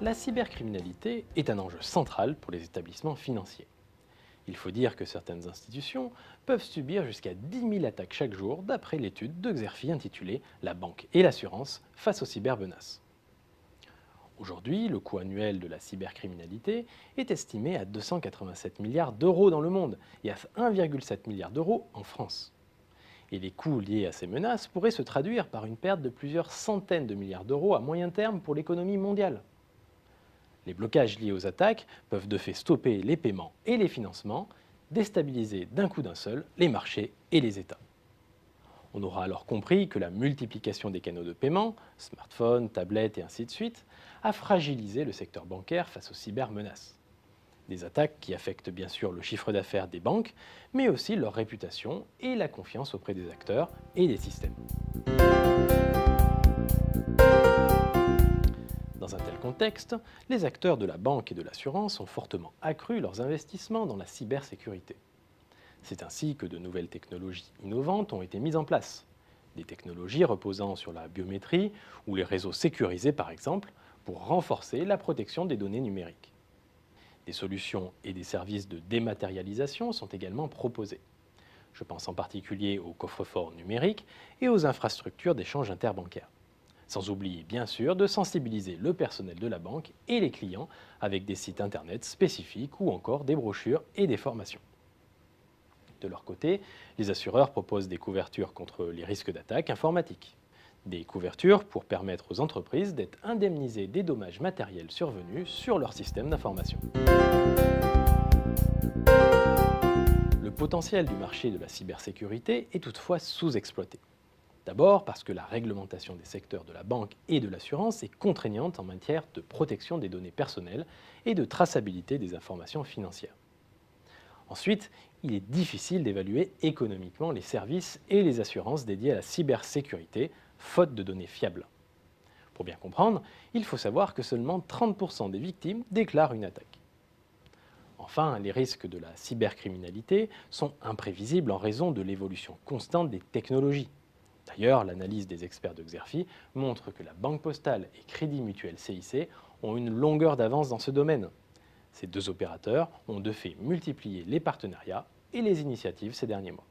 La cybercriminalité est un enjeu central pour les établissements financiers. Il faut dire que certaines institutions peuvent subir jusqu'à 10 000 attaques chaque jour d'après l'étude de Xerfi intitulée La banque et l'assurance face aux cybermenaces. Aujourd'hui, le coût annuel de la cybercriminalité est estimé à 287 milliards d'euros dans le monde et à 1,7 milliard d'euros en France. Et les coûts liés à ces menaces pourraient se traduire par une perte de plusieurs centaines de milliards d'euros à moyen terme pour l'économie mondiale. Les blocages liés aux attaques peuvent de fait stopper les paiements et les financements, déstabiliser d'un coup d'un seul les marchés et les États. On aura alors compris que la multiplication des canaux de paiement, smartphones, tablettes et ainsi de suite, a fragilisé le secteur bancaire face aux cybermenaces. Des attaques qui affectent bien sûr le chiffre d'affaires des banques, mais aussi leur réputation et la confiance auprès des acteurs et des systèmes. Dans un tel contexte, les acteurs de la banque et de l'assurance ont fortement accru leurs investissements dans la cybersécurité. C'est ainsi que de nouvelles technologies innovantes ont été mises en place. Des technologies reposant sur la biométrie ou les réseaux sécurisés par exemple, pour renforcer la protection des données numériques. Des solutions et des services de dématérialisation sont également proposés. Je pense en particulier aux coffres-forts numériques et aux infrastructures d'échange interbancaire. Sans oublier bien sûr de sensibiliser le personnel de la banque et les clients avec des sites internet spécifiques ou encore des brochures et des formations. De leur côté, les assureurs proposent des couvertures contre les risques d'attaque informatique. Des couvertures pour permettre aux entreprises d'être indemnisées des dommages matériels survenus sur leur système d'information. Le potentiel du marché de la cybersécurité est toutefois sous-exploité. D'abord parce que la réglementation des secteurs de la banque et de l'assurance est contraignante en matière de protection des données personnelles et de traçabilité des informations financières. Ensuite, il est difficile d'évaluer économiquement les services et les assurances dédiés à la cybersécurité, faute de données fiables. Pour bien comprendre, il faut savoir que seulement 30% des victimes déclarent une attaque. Enfin, les risques de la cybercriminalité sont imprévisibles en raison de l'évolution constante des technologies. D'ailleurs, l'analyse des experts de Xerfi montre que la Banque Postale et Crédit Mutuel CIC ont une longueur d'avance dans ce domaine. Ces deux opérateurs ont de fait multiplié les partenariats et les initiatives ces derniers mois.